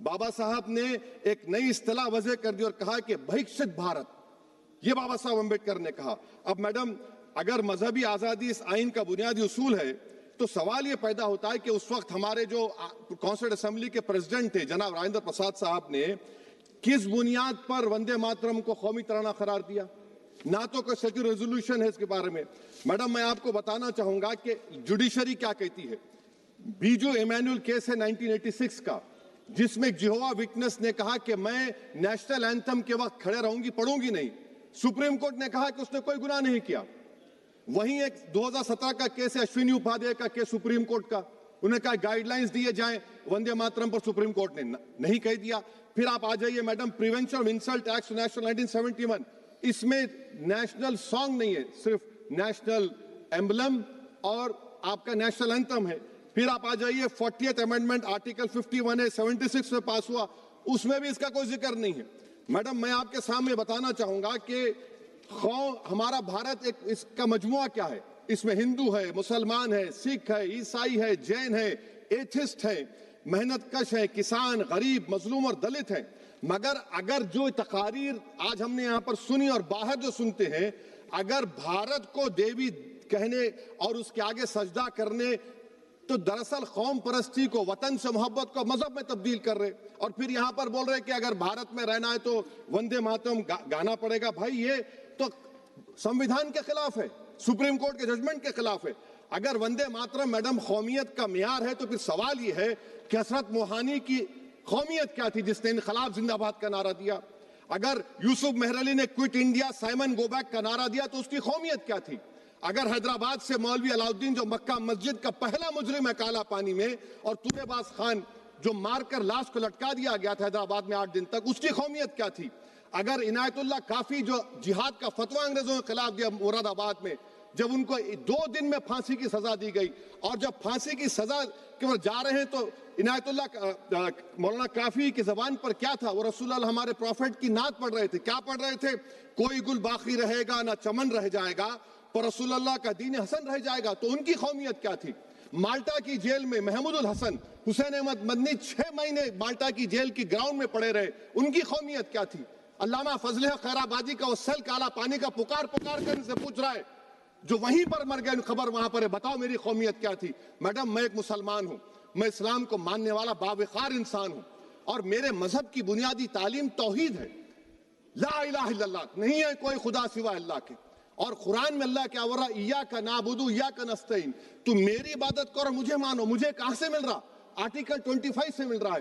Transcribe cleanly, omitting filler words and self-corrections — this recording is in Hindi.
बाबा साहब ने एक नई इस्तिलाह वजह कर दी और कहा कि भविष्यत भारत, ये बाबा साहब अम्बेडकर ने कहा। अब मैडम, अगर मजहबी आजादी इस आइन का बुनियादी उसूल है तो सवाल ये पैदा होता है कि उस वक्त हमारे जो कॉन्स्टिट्यूंट असेंबली के प्रेसिडेंट थे जनाब राजेंद्र प्रसाद साहब ने किस बुनियाद पर वंदे मातरम को कौमी तराना करार दिया? ना तो कोई सेक्यूर रेजोल्यूशन है इसके बारे में। मैडम, मैं आपको बताना चाहूंगा कि जुडिशरी क्या कहती है। बीजू इमैनुअल केस है 1986 का, जिसमें जिहोवा विटनेस ने कहा कि मैं नेशनल एंथम के वक्त खड़े रहूंगी, पढ़ूंगी नहीं। सुप्रीम कोर्ट ने कहा कि उसने कोई गुनाह नहीं किया। वहीं एक 2017 का केस है अश्विनी उपाध्याय का केस सुप्रीम कोर्ट का, उन्हें कहा गाइडलाइंस दिए जाएं वंदे मातरम पर, सुप्रीम कोर्ट ने नहीं कह दिया। फिर आप आ जाइए madam, prevention of insult act national 1971, इसमें नेशनल सॉन्ग नहीं है, सिर्फ नेशनल एम्बलम और आपका नेशनल एंथम है। फिर आप आ जाइए 40th अमेंडमेंट आर्टिकल 51 है, 76 में पास हुआ, उसमें भी इसका कोई जिक्र नहीं है। मैडम, मैं आपके सामने बताना चाहूंगा कि हमारा भारत एक इसका मजमुआ क्या है। इसमें हिंदू है, मुसलमान है, सिख है, ईसाई है, जैन है, एथिस्ट है, मेहनतकश है, किसान, गरीब, मजलूम और दलित है। मगर अगर जो तकारीर आज हमने यहां पर सुनी और बाहर जो सुनते हैं, अगर भारत को देवी कहने और उसके आगे सजदा करने, तो दरअसल कौम परस्ती को, वतन से मोहब्बत को मजहब में तब्दील कर रहे, और फिर यहां पर बोल रहे कि अगर भारत में रहना है तो वंदे मातरम गाना पड़ेगा। भाई, ये तो संविधान के खिलाफ है, सुप्रीम कोर्ट के जजमेंट के खिलाफ है। अगर वंदे मातरम मैडम कौमियत का मियार है तो फिर सवाल यह है कि हसरत मोहानी की कौमियत क्या थी जिसने इनकलाब जिंदाबाद का नारा दिया? अगर यूसुफ मेहरली ने quit India Simon go back का नारा दिया तो उसकी कौमियत क्या थी? अगर हैदराबाद से मौलवी अलाउद्दीन जो मक्का मस्जिद का पहला मुजरिम है काला पानी में, और तुलेबाज खान जो मारकर लाश को लटका दिया गया था हैदराबाद में 8 दिन तक, उसकी कौमियत क्या थी? अगर इनायतुल्लाह काफी जो जिहाद का फतवा अंग्रेजों के खिलाफ दिया मुरादाबाद में, जब उनको 2 दिन में फांसी की सजा दी गई, और जब फांसी की सजा के ओर जा रहे हैं तो इनायतुल्लाह मौलाना काफी की जबान पर क्या था? वो रसूलुल्लाह हमारे प्रॉफिट की नात पढ़ रहे थे। क्या पढ़ रहे थे? कोई गुल बाकी रहेगा ना चमन रह जाएगा, पर रसूलुल्लाह का दीन हसन रह जाएगा। तो उनकी कौमियत क्या थी? माल्टा की जेल में महमूदुल हसन, हुसैन अहमद मदनी 6 महीने माल्टा की जेल की ग्राउंड में पड़े रहे, उनकी कौमियत क्या थी? अल्लामा फजल खैराबादी का वो सेल काला पानी का पुकार पुकार कर इनसे पूछ रहा है, जो वहीं पर मर गए, खबर वहां पर है, बताओ मेरी कौमियत क्या थी? मैडम, मैं एक मुसलमान हूं, मैं इस्लाम को मानने वाला बावकार इंसान हूं, और मेरे मजहब की बुनियादी तालीम तौहीद है, ला इलाहा इल्लल्लाह, नहीं है कोई खुदा सिवा अल्लाह के। और कुरान में अल्लाह क्या बोल रहा? इय्याका नाबुदु इय्याका नस्तईन, तुम मेरी इबादत करो, मुझे मानो। मुझे कहां से मिल रहा? आर्टिकल 25 से मिल रहा है।